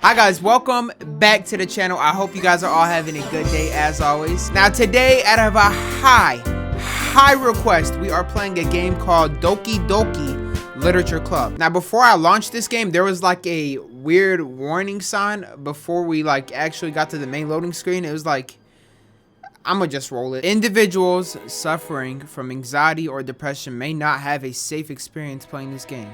Hi guys, welcome back to the channel. I hope you guys are all having a good day as always. Now today, out of a high request, we are playing a game called Doki Doki Literature Club. Now before I launched this game, there was like a weird warning sign before we actually got to the main loading screen. It was like, I'ma just roll it. Individuals suffering from anxiety or depression may not have a safe experience playing this game.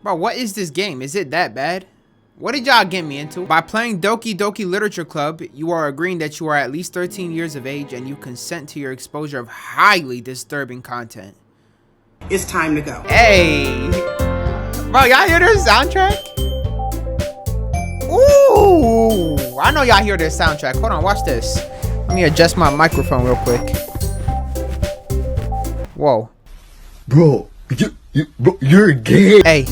Bro, what is this game? Is it that bad? What did y'all get me into? By playing Doki Doki Literature Club, you are agreeing that you are at least 13 years of age and you consent to your exposure of highly disturbing content. It's time to go. Hey! Bro, y'all hear this soundtrack? Ooh! I know y'all hear this soundtrack. Hold on, watch this. Let me adjust my microphone real quick. Whoa. Bro, you're gay. Hey.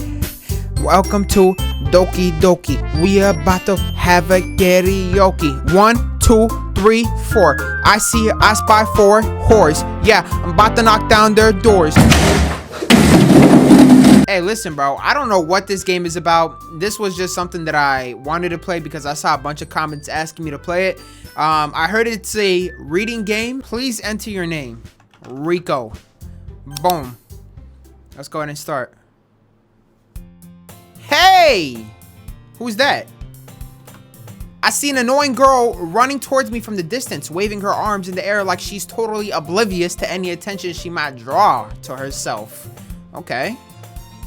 Welcome to Doki Doki. We about to have a karaoke. 1, 2, 3, 4. I spy 4 whores. Yeah, I'm about to knock down their doors. Hey, listen, bro. I don't know what this game is about. This was just something that I wanted to play because I saw a bunch of comments asking me to play it. I heard it say reading game. Please enter your name. Rico. Boom. Let's go ahead and start. Hey! Who's that? I see an annoying girl running towards me from the distance, waving her arms in the air like she's totally oblivious to any attention she might draw to herself. Okay.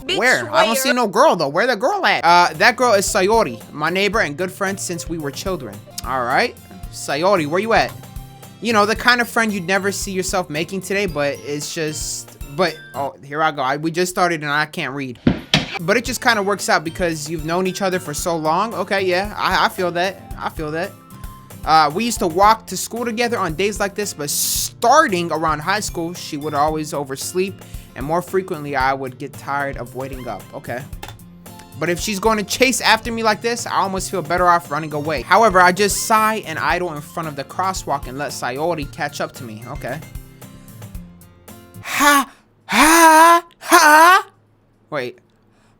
Where? I don't see no girl though. Where the girl at? That girl is Sayori, my neighbor and good friend since we were children. Alright. Sayori, where you at? You know, the kind of friend you'd never see yourself making today, but it's just... oh, here I go. We just started and I can't read. But it just kind of works out because you've known each other for so long. Okay, yeah, I feel that. I feel that. We used to walk to school together on days like this, but starting around high school, she would always oversleep, and more frequently, I would get tired of waiting up. Okay. But if she's going to chase after me like this, I almost feel better off running away. However, I just sigh and idle in front of the crosswalk and let Sayori catch up to me. Okay. Ha! Ha! Ha! Wait.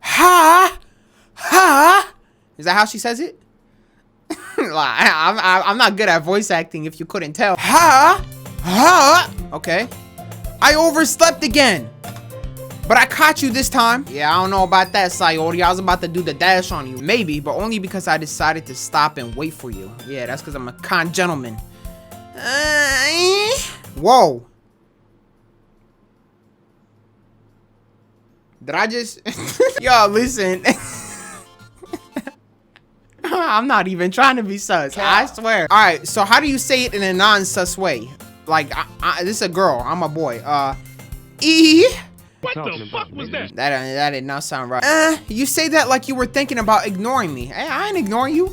Ha! Ha! Is that how she says it? I'm not good at voice acting if you couldn't tell. Ha! Ha! Okay. I overslept again. But I caught you this time. Yeah, I don't know about that, Sayori. I was about to do the dash on you. Maybe, but only because I decided to stop and wait for you. Yeah, that's because I'm a kind gentleman. Whoa. Did I just... Yo, listen. I'm not even trying to be sus. I swear. All right, so how do you say it in a non-sus way? Like, this is a girl. I'm a boy. What the fuck was that? That did not sound right. You say that like you were thinking about ignoring me. Hey, I ain't ignoring you.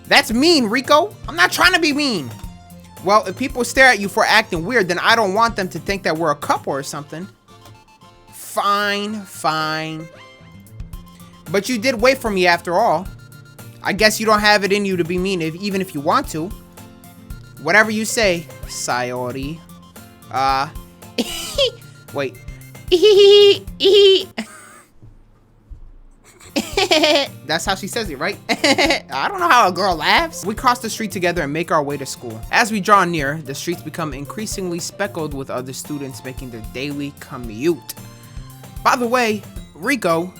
That's mean, Rico. I'm not trying to be mean. Well, if people stare at you for acting weird, then I don't want them to think that we're a couple or something. Fine, fine. But you did wait for me after all. I guess you don't have it in you to be mean even if you want to. Whatever you say, Sayori. Wait. That's how she says it, right? I don't know how a girl laughs. We cross the street together and make our way to school. As we draw near, the streets become increasingly speckled with other students making their daily commute. By the way, Rico,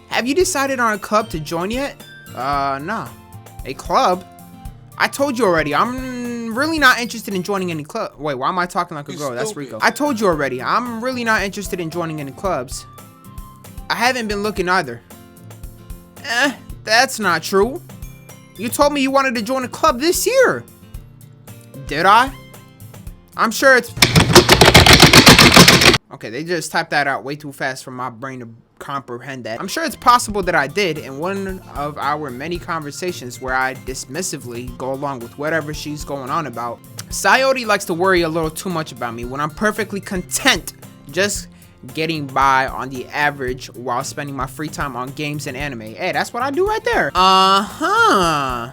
have you decided on a club to join yet? Nah. A club? I told you already, I'm really not interested in joining any club. Wait, why am I talking like a girl? That's Rico. I told you already, I'm really not interested in joining any clubs. I haven't been looking either. That's not true. You told me you wanted to join a club this year. Did I? I'm sure it's... Okay, they just typed that out way too fast for my brain to comprehend that. I'm sure it's possible that I did in one of our many conversations where I dismissively go along with whatever she's going on about. Sayori likes to worry a little too much about me when I'm perfectly content just getting by on the average while spending my free time on games and anime. Hey, that's what I do right there. I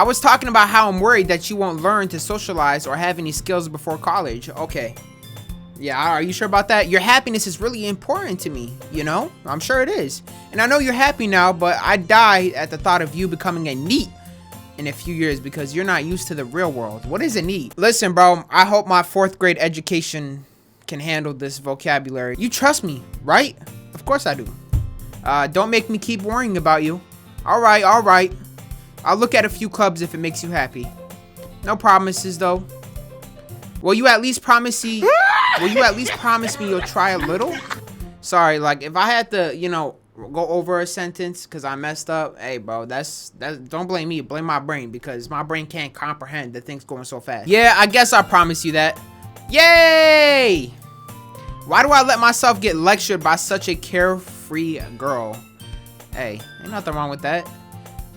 was talking about how I'm worried that you won't learn to socialize or have any skills before college. Okay. Yeah, are you sure about that? Your happiness is really important to me, you know? I'm sure it is. And I know you're happy now, but I die at the thought of you becoming a NEET in a few years because you're not used to the real world. What is a NEET? Listen, bro, I hope my 4th grade education can handle this vocabulary. You trust me, right? Of course I do. Don't make me keep worrying about you. All right. I'll look at a few clubs if it makes you happy. No promises, though. Will you at least promise me you'll try a little? Sorry, like, if I had to, you know, go over a sentence because I messed up, hey, bro, that's don't blame me. Blame my brain because my brain can't comprehend the things going so fast. Yeah, I guess I promise you that. Yay! Why do I let myself get lectured by such a carefree girl? Hey, ain't nothing wrong with that.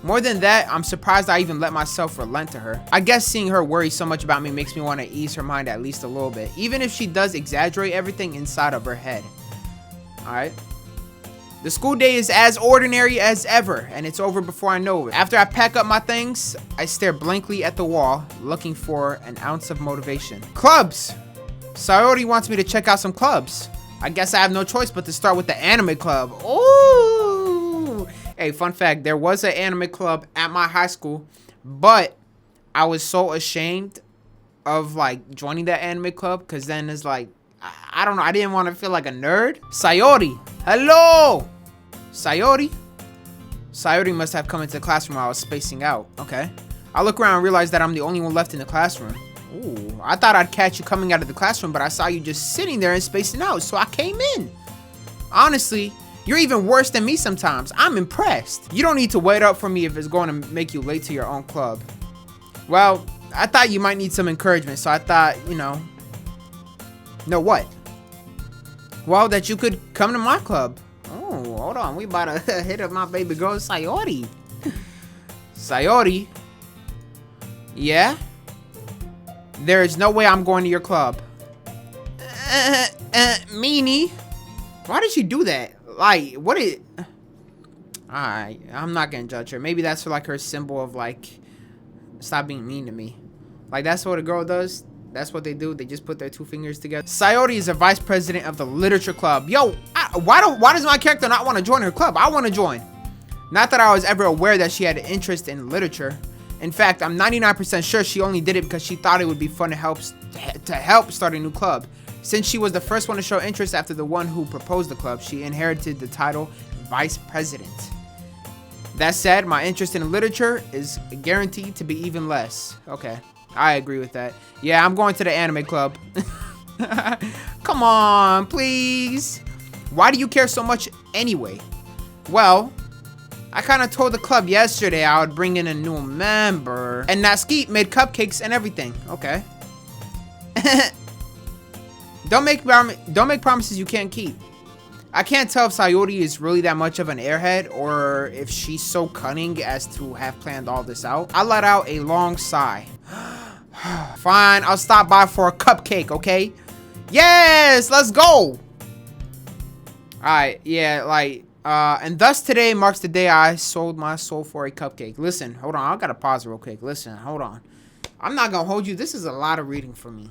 More than that, I'm surprised I even let myself relent to her. I guess seeing her worry so much about me makes me want to ease her mind at least a little bit, even if she does exaggerate everything inside of her head. Alright. The school day is as ordinary as ever, and it's over before I know it. After I pack up my things, I stare blankly at the wall, looking for an ounce of motivation. Clubs! Sayori wants me to check out some clubs. I guess I have no choice but to start with the anime club. Ooh! Hey, fun fact, there was an anime club at my high school, but I was so ashamed of, like, joining that anime club, because then it's like, I don't know, I didn't want to feel like a nerd. Sayori! Hello! Sayori? Sayori must have come into the classroom while I was spacing out. Okay. I look around and realize that I'm the only one left in the classroom. Ooh, I thought I'd catch you coming out of the classroom, but I saw you just sitting there and spacing out, so I came in. Honestly, you're even worse than me sometimes. I'm impressed. You don't need to wait up for me if it's going to make you late to your own club. Well, I thought you might need some encouragement, so I thought, you know what? Well, that you could come to my club. Oh, hold on. We about to hit up my baby girl, Sayori. Sayori? Yeah? There is no way I'm going to your club. Meanie. Why did you do that? Like, what is... Alright, I'm not gonna judge her. Maybe that's for, like, her symbol of, like, stop being mean to me. Like, that's what a girl does. That's what they do. They just put their 2 fingers together. Sayori is a vice president of the literature club. Yo, why does my character not want to join her club? I want to join. Not that I was ever aware that she had an interest in literature. In fact, I'm 99% sure she only did it because she thought it would be fun to help start a new club. Since she was the first one to show interest after the one who proposed the club, she inherited the title Vice President. That said, my interest in literature is guaranteed to be even less. Okay, I agree with that. Yeah, I'm going to the anime club. Come on, please. Why do you care so much anyway? Well, I kind of told the club yesterday I would bring in a new member. And Natsuki made cupcakes and everything. Okay. Don't make promises you can't keep. I can't tell if Sayori is really that much of an airhead or if she's so cunning as to have planned all this out. I let out a long sigh. Fine, I'll stop by for a cupcake, okay? Yes, let's go! Alright, yeah, like, and thus today marks the day I sold my soul for a cupcake. Listen, hold on, I gotta pause real quick. Listen, hold on. I'm not gonna hold you. This is a lot of reading for me.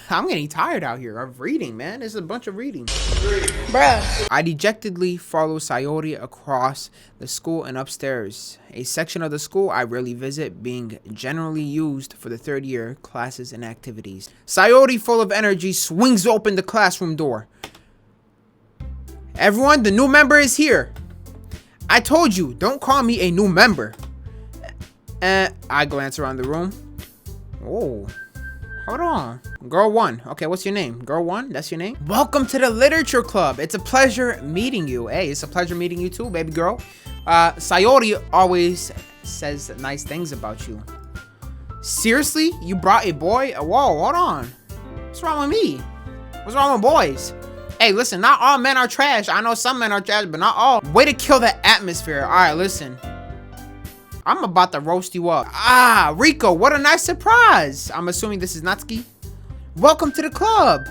I'm getting tired out here of reading, man. There's a bunch of reading. Bruh. I dejectedly follow Sayori across the school and upstairs. A section of the school I rarely visit, being generally used for the 3rd year classes and activities. Sayori, full of energy, swings open the classroom door. Everyone, the new member is here. I told you, don't call me a new member. I glance around the room. Oh. Hold on. Girl 1. Okay, what's your name? Girl 1? That's your name? Welcome to the literature club. It's a pleasure meeting you. Hey, it's a pleasure meeting you too, baby girl. Sayori always says nice things about you. Seriously? You brought a boy? Whoa, hold on. What's wrong with me? What's wrong with boys? Hey, listen, not all men are trash. I know some men are trash, but not all. Way to kill the atmosphere. All right, listen. I'm about to roast you up. Ah, Rico, what a nice surprise. I'm assuming this is Natsuki. Welcome to the club. ...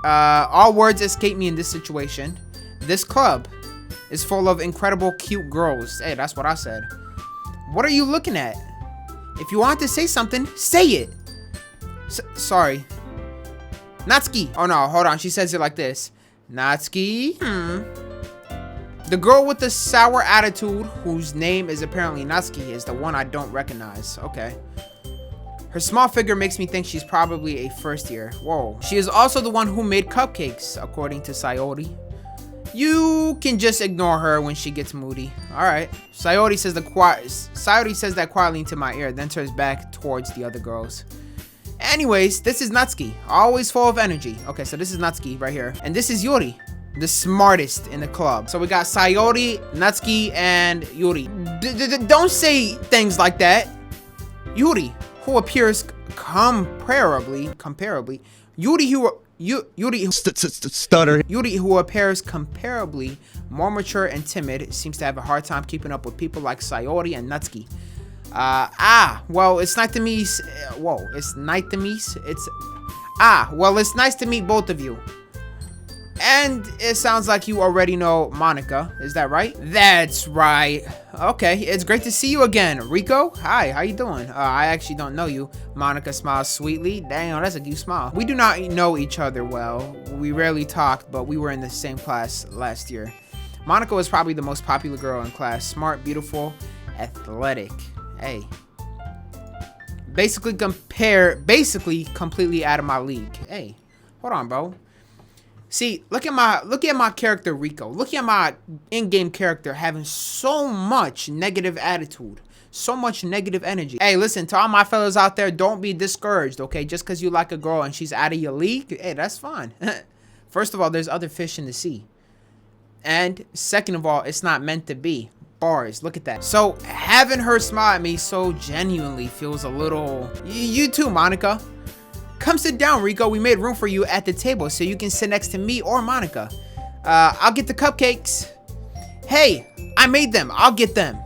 All words escape me in this situation. This club is full of incredible cute girls. Hey, that's what I said. What are you looking at? If you want to say something, say it. Sorry. Natsuki. Oh no, hold on. She says it like this. Natsuki. The girl with the sour attitude, whose name is apparently Natsuki, is the one I don't recognize. Okay. Her small figure makes me think she's probably a first year. Whoa. She is also the one who made Cupcakes, according to Sayori. You can just ignore her when she gets moody. Alright. Sayori says that quietly into my ear, then turns back towards the other girls. Anyways, this is Natsuki, always full of energy. Okay, so this is Natsuki right here. And this is Yuri, the smartest in the club. So we got Sayori, Natsuki, and Yuri. Don't say things like that. Yuri, who appears comparably, Yuri who appears comparably more mature and timid, seems to have a hard time keeping up with people like Sayori and Natsuki. Well, it's nice to meet. It's nice to meet both of you. And it sounds like you already know Monica. Is that right? That's right. Okay, it's great to see you again. Rico? Hi, how you doing? I actually don't know you. Monica smiles sweetly. Damn, that's a cute smile. We do not know each other well. We rarely talked, but we were in the same class last year. Monica was probably the most popular girl in class. Smart, beautiful, athletic. Hey. Basically completely out of my league. Hey, hold on, bro. See, look at my character Rico. Look at my in-game character having so much negative attitude, so much negative energy. Hey, listen, to all my fellas out there, don't be discouraged, okay? Just because you like a girl and she's out of your league, hey, that's fine. First of all, there's other fish in the sea. And second of all, it's not meant to be. Bars, look at that. So having her smile at me so genuinely feels a little... You too, Monica. Come sit down, Rico. We made room for you at the table so you can sit next to me or Monica. I'll get the cupcakes. Hey, I made them. I'll get them.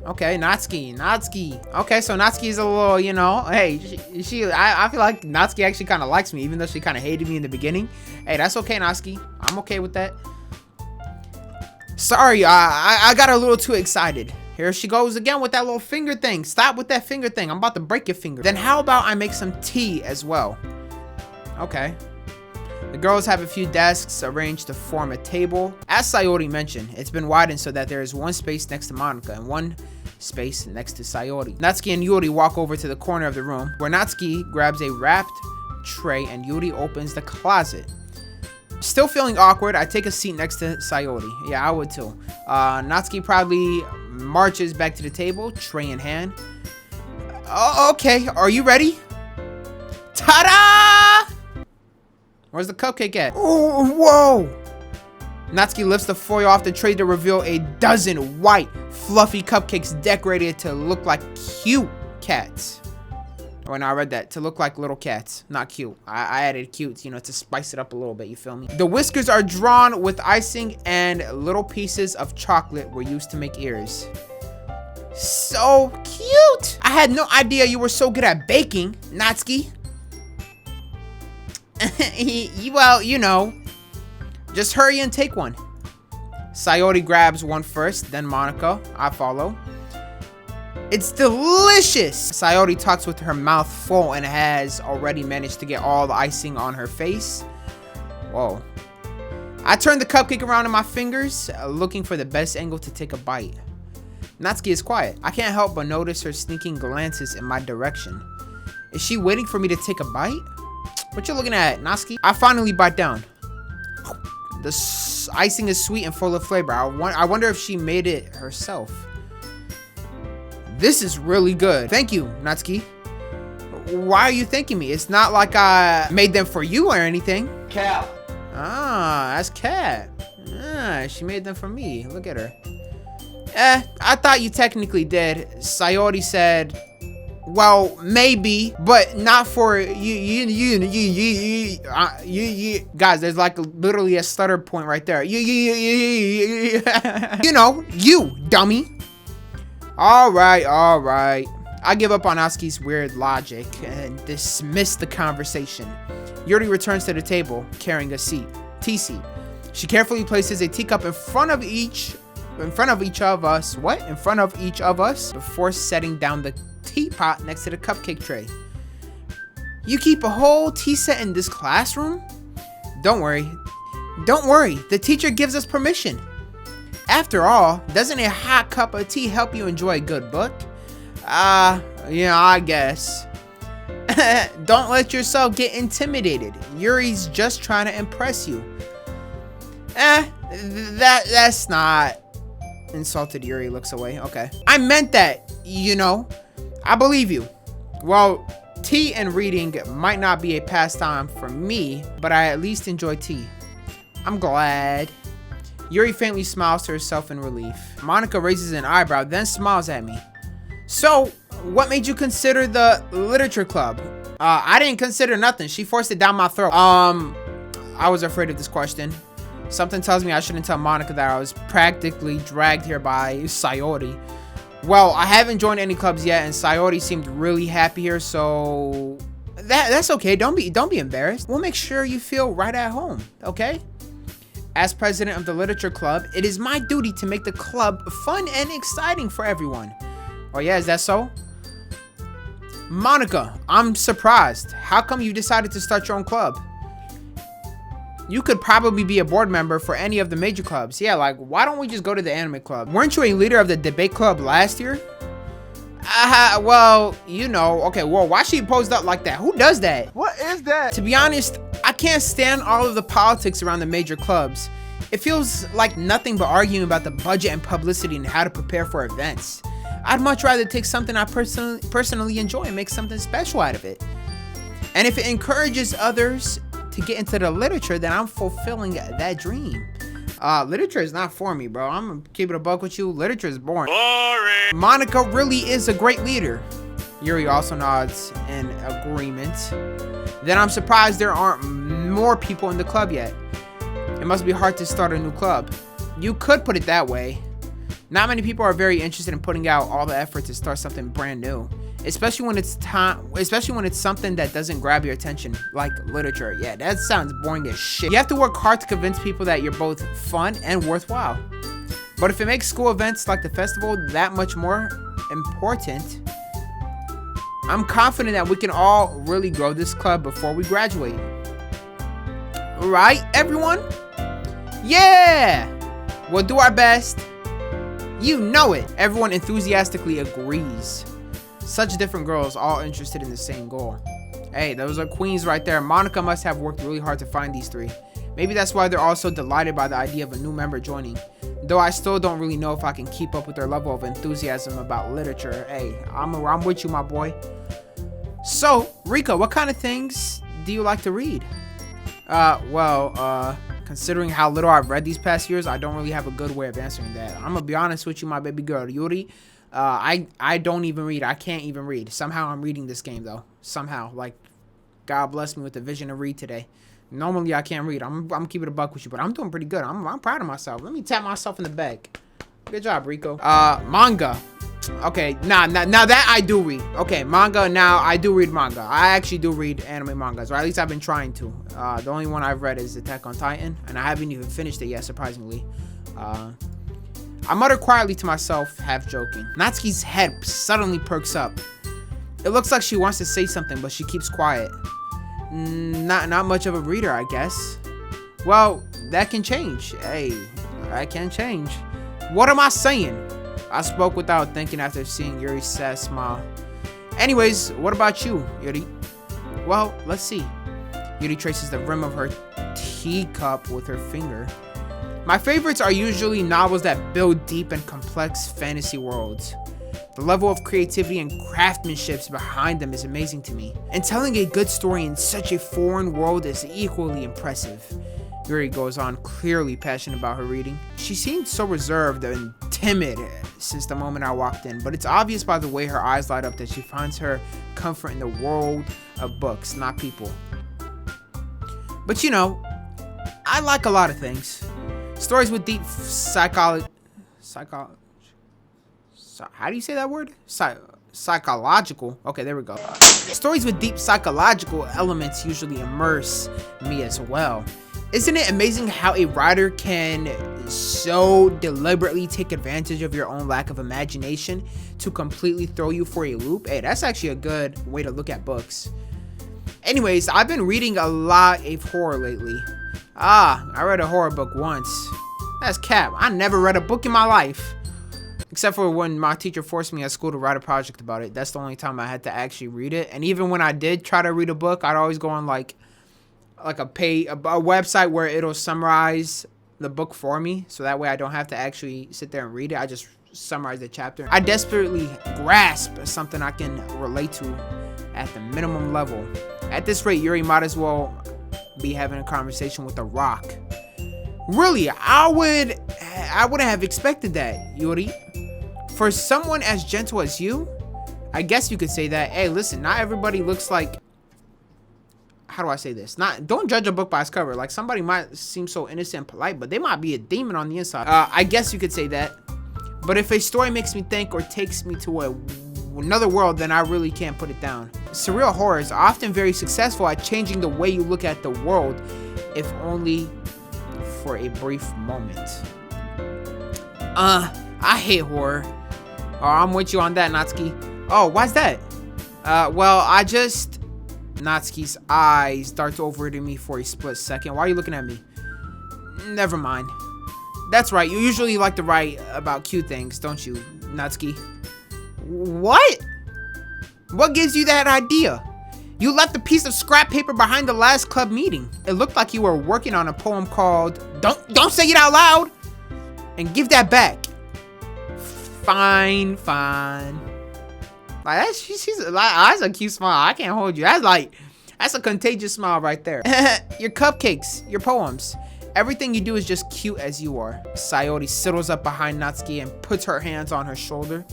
Okay, Natsuki. Okay, so Natsuki's a little, you know, hey, I feel like Natsuki actually kind of likes me, even though she kind of hated me in the beginning. Hey, that's okay, Natsuki. I'm okay with that. Sorry, I got a little too excited. Here she goes again with that little finger thing. Stop with that finger thing. I'm about to break your finger. Then how about I make some tea as well? Okay. The girls have a few desks arranged to form a table. As Sayori mentioned, it's been widened so that there is one space next to Monica and one space next to Sayori. Natsuki and Yuri walk over to the corner of the room where Natsuki grabs a wrapped tray and Yuri opens the closet. Still feeling awkward, I take a seat next to Sayori. Yeah, I would too. Natsuki proudly marches back to the table, tray in hand. Oh, okay, are you ready? Ta-da! Where's the cupcake at? Oh, whoa! Natsuki lifts the foil off the tray to reveal a dozen white, fluffy cupcakes decorated to look like cute cats. Oh, and I read that. To look like little cats. Not cute. I added cute, you know, to spice it up a little bit. You feel me? The whiskers are drawn with icing and little pieces of chocolate were used to make ears. So cute! I had no idea you were so good at baking, Natsuki. Well, you know. Just hurry and take one. Sayori grabs one first, then Monica. I follow. It's delicious! Sayori talks with her mouth full and has already managed to get all the icing on her face. Whoa. I turn the cupcake around in my fingers, looking for the best angle to take a bite. Natsuki is quiet. I can't help but notice her sneaking glances in my direction. Is she waiting for me to take a bite? What you looking at, Natsuki? I finally bite down. The icing is sweet and full of flavor. I wonder if she made it herself. This is really good. Thank you, Natsuki. Why are you thanking me? It's not like I made them for you or anything. Cap. Ah, that's Cat. Ah, she made them for me. Look at her. I thought you technically did. Sayori said, well, maybe, but not for you. Guys, there's like literally a stutter point right there. You know, you dummy. All right. I give up on Natsuki's weird logic and dismiss the conversation. Yuri returns to the table, carrying a tea seat. She carefully places a teacup in front of each of us before setting down the teapot next to the cupcake tray. You keep a whole tea set in this classroom? Don't worry. Don't worry, the teacher gives us permission. After all, doesn't a hot cup of tea help you enjoy a good book? Yeah, I guess. Don't let yourself get intimidated. Yuri's just trying to impress you. That's not... Insulted Yuri looks away. Okay. I meant that, you know. I believe you. Well, tea and reading might not be a pastime for me, but I at least enjoy tea. I'm glad. Yuri faintly smiles to herself in relief. Monica raises an eyebrow, then smiles at me. So, what made you consider the literature club? I didn't consider nothing. She forced it down my throat. I was afraid of this question. Something tells me I shouldn't tell Monica that I was practically dragged here by Sayori. Well, I haven't joined any clubs yet, and Sayori seemed really happy here, so that's okay. Don't be embarrassed. We'll make sure you feel right at home, okay? As president of the literature club, it is my duty to make the club fun and exciting for everyone. Oh yeah, is that so? Monica, I'm surprised. How come you decided to start your own club? You could probably be a board member for any of the major clubs. Yeah, like, why don't we just go to the anime club? Weren't you a leader of the debate club last year? Well, you know. Okay, well, why she posed up like that? Who does that? What is that? To be honest, I can't stand all of the politics around the major clubs. It feels like nothing but arguing about the budget and publicity and how to prepare for events. I'd much rather take something I personally enjoy and make something special out of it. And if it encourages others to get into the literature, then I'm fulfilling that dream. Literature is not for me, bro. I'm gonna keep it a buck with you. Literature is boring. Monica really is a great leader. Yuri also nods in agreement. Then I'm surprised there aren't more people in the club yet. It must be hard to start a new club. You could put it that way. Not many people are very interested in putting out all the effort to start something brand new. Especially when it's something that doesn't grab your attention, like literature. Yeah, that sounds boring as shit. You have to work hard to convince people that you're both fun and worthwhile. But if it makes school events like the festival that much more important, I'm confident that we can all really grow this club before we graduate. Right, everyone? Yeah! We'll do our best. You know it. Everyone enthusiastically agrees. Such different girls, all interested in the same goal. Hey, those are queens right there. Monica must have worked really hard to find these three. Maybe that's why they're all so delighted by the idea of a new member joining. Though I still don't really know if I can keep up with their level of enthusiasm about literature. Hey, I'm with you, my boy. So, Rika, what kind of things do you like to read? Considering how little I've read these past years, I don't really have a good way of answering that. I'm gonna be honest with you, my baby girl, Yuri. I don't even read. I can't even read. Somehow I'm reading this game, though. Somehow. Like, God bless me with the vision to read today. Normally, I can't read. I'm keeping it a buck with you, but I'm doing pretty good. I'm proud of myself. Let me tap myself in the back. Good job, Rico. Manga. Okay, now that I do read. Okay, manga, now I do read manga. I actually do read anime mangas, or at least I've been trying to. The only one I've read is Attack on Titan, and I haven't even finished it yet, surprisingly. I mutter quietly to myself, half joking. Natsuki's head suddenly perks up. It looks like she wants to say something, but she keeps quiet. Not much of a reader, I guess. Well, that can change. Hey, that can change. What am I saying? I spoke without thinking after seeing Yuri's sad smile. Anyways, what about you, Yuri? Well, let's see. Yuri traces the rim of her teacup with her finger. My favorites are usually novels that build deep and complex fantasy worlds. The level of creativity and craftsmanship behind them is amazing to me. And telling a good story in such a foreign world is equally impressive. Yuri goes on, clearly passionate about her reading. She seemed so reserved and timid since the moment I walked in, but it's obvious by the way her eyes light up that she finds her comfort in the world of books, not people. But you know, I like a lot of things. Stories with deep how do you say that word? Psychological. Okay, there we go. Stories with deep psychological elements usually immerse me as well. Isn't it amazing how a writer can so deliberately take advantage of your own lack of imagination to completely throw you for a loop? Hey, that's actually a good way to look at books. Anyways, I've been reading a lot of horror lately. I read a horror book once. That's cap. I never read a book in my life. Except for when my teacher forced me at school to write a project about it. That's the only time I had to actually read it. And even when I did try to read a book, I'd always go on like a website where it'll summarize the book for me, so that way I don't have to actually sit there and read it. I just summarize the chapter. I desperately grasp something I can relate to at the minimum level. At this rate, Yuri might as well be having a conversation with a rock. Really, I wouldn't have expected that, Yuri. For someone as gentle as you, I guess you could say that, hey, listen, not everybody looks like, how do I say this? Don't judge a book by its cover. Like, somebody might seem so innocent and polite, but they might be a demon on the inside. I guess you could say that. But if a story makes me think or takes me to another world, then I really can't put it down. Surreal horrors are often very successful at changing the way you look at the world, if only for a brief moment. I hate horror. Oh, I'm with you on that, Natsuki. Oh, why's that? Well, Natsuki's eyes dart over to me for a split second. Why are you looking at me? Never mind. That's right, you usually like to write about cute things, don't you, Natsuki? What? What gives you that idea? You left a piece of scrap paper behind the last club meeting. It looked like you were working on a poem called Don't Say It Out Loud! And give that back. Fine. Like, that's a cute smile. I can't hold you. That's a contagious smile right there. Your cupcakes, your poems. Everything you do is just cute as you are. Sayori sidles up behind Natsuki and puts her hands on her shoulder.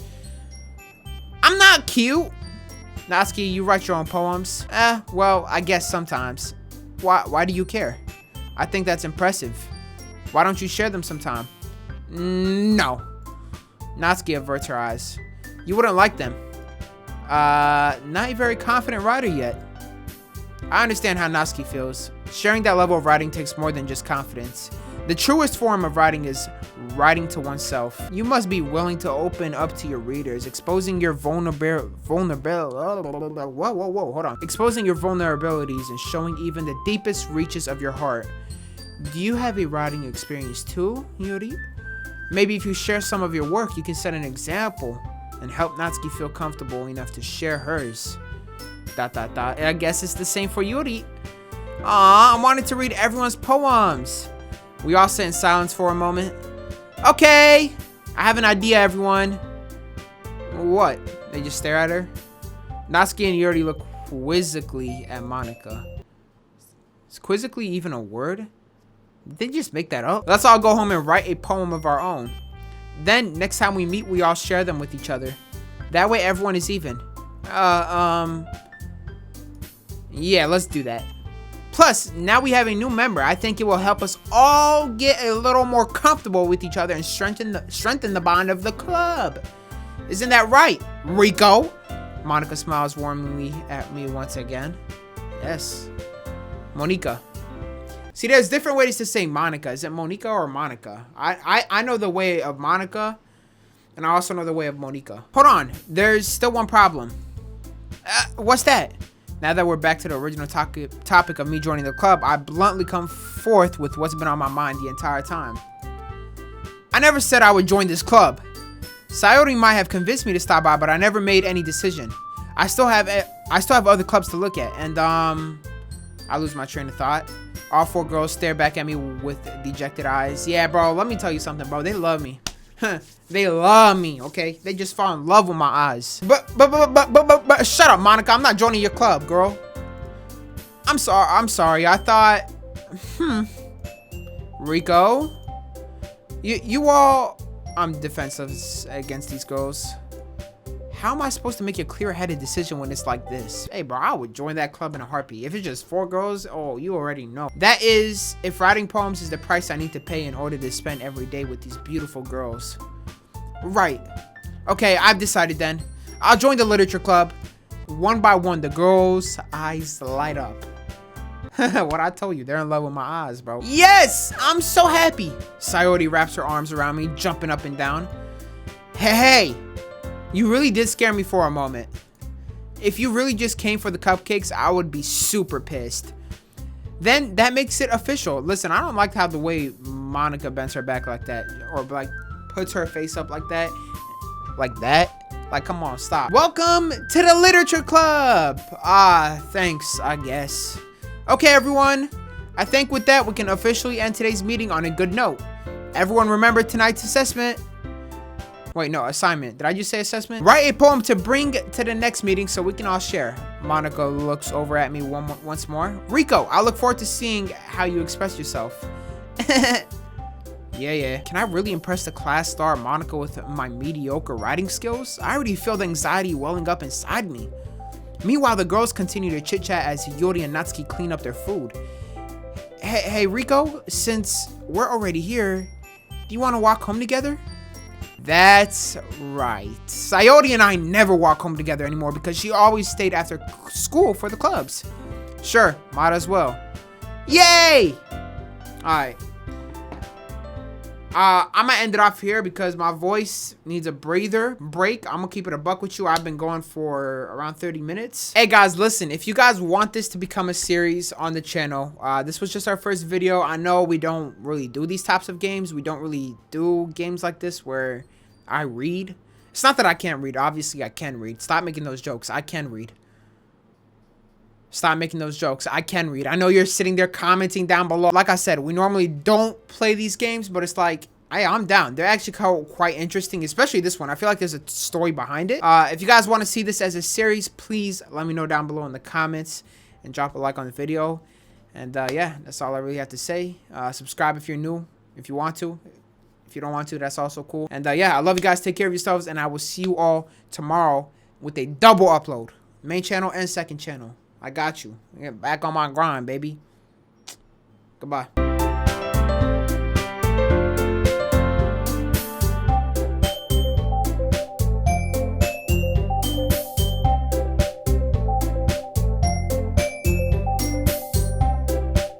I'm not cute. Natsuki, you write your own poems? Well, I guess sometimes. Why do you care? I think that's impressive. Why don't you share them sometime? No. Natsuki averts her eyes. You wouldn't like them. Not a very confident writer yet. I understand how Natsuki feels. Sharing that level of writing takes more than just confidence. The truest form of writing is writing to oneself. You must be willing to open up to your readers, exposing your exposing your vulnerabilities and showing even the deepest reaches of your heart. Do you have a writing experience too, Yuri? Maybe if you share some of your work, you can set an example and help Natsuki feel comfortable enough to share hers. ... I guess it's the same for Yuri. Aw, I wanted to read everyone's poems. We all sit in silence for a moment. Okay, I have an idea, everyone. What? They just stare at her? Natsuki and Yuri look quizzically at Monika. Is quizzically even a word? Did they just make that up? Let's all go home and write a poem of our own. Then, next time we meet, we all share them with each other. That way everyone is even. Yeah, let's do that. Plus, now we have a new member. I think it will help us all get a little more comfortable with each other and strengthen the bond of the club. Isn't that right, Rico? Monika smiles warmly at me once again. Yes. Monika. See, there's different ways to say Monika. Is it Monika or Monika? I know the way of Monika, and I also know the way of Monika. Hold on. There's still one problem. What's that? Now that we're back to the original topic of me joining the club, I bluntly come forth with what's been on my mind the entire time. I never said I would join this club. Sayori might have convinced me to stop by, but I never made any decision. I still have other clubs to look at, and I lose my train of thought. All four girls stare back at me with dejected eyes. Yeah, bro, let me tell you something, bro. They love me. They love me, okay? They just fall in love with my eyes. But shut up, Monika. I'm not joining your club, girl. I'm sorry. I thought, Rico, you all, I'm defensive against these girls. How am I supposed to make a clear-headed decision when it's like this? Hey, bro, I would join that club in a heartbeat. If it's just 4 girls, oh, you already know. That is, if writing poems is the price I need to pay in order to spend every day with these beautiful girls. Right. Okay, I've decided then. I'll join the literature club. One by one, the girls' eyes light up. What I told you, they're in love with my eyes, bro. Yes, I'm so happy. Sayori wraps her arms around me, jumping up and down. Hey, you really did scare me for a moment. If you really just came for the cupcakes, I would be super pissed. Then that makes it official. Listen, I don't like how the way Monica bends her back like that, or like puts her face up like that. Like, come on, stop. Welcome to the Literature Club. Thanks, I guess. Okay, everyone. I think with that, we can officially end today's meeting on a good note. Everyone remember tonight's assessment. Wait, no, assignment. Did I just say assessment? Write a poem to bring to the next meeting so we can all share. Monica looks over at me once more. Rico, I look forward to seeing how you express yourself. Yeah. Can I really impress the class star Monica with my mediocre writing skills? I already feel the anxiety welling up inside me. Meanwhile, the girls continue to chit-chat as Yori and Natsuki clean up their food. Hey, Rico, since we're already here, do you want to walk home together? That's right. Sayori and I never walk home together anymore because she always stayed after school for the clubs. Sure, might as well. Yay! Alright. I'm gonna end it off here because my voice needs a breather break. I'm gonna keep it a buck with you. I've been going for around 30 minutes. Hey guys, listen, if you guys want this to become a series on the channel, this was just our first video. I know we don't really do these types of games. We don't really do games like this where I read. It's not that I can't read. Obviously, I can read. Stop making those jokes. I can read. Stop making those jokes. I can read. I know you're sitting there commenting down below. Like I said, we normally don't play these games, but it's like, I'm down. They're actually quite interesting, especially this one. I feel like there's a story behind it. If you guys want to see this as a series, please let me know down below in the comments and drop a like on the video. And yeah, that's all I really have to say. Subscribe if you're new, if you want to. If you don't want to, that's also cool. And yeah, I love you guys. Take care of yourselves, and I will see you all tomorrow with a double upload. Main channel and second channel. I got you. Back on my grind, baby. Goodbye.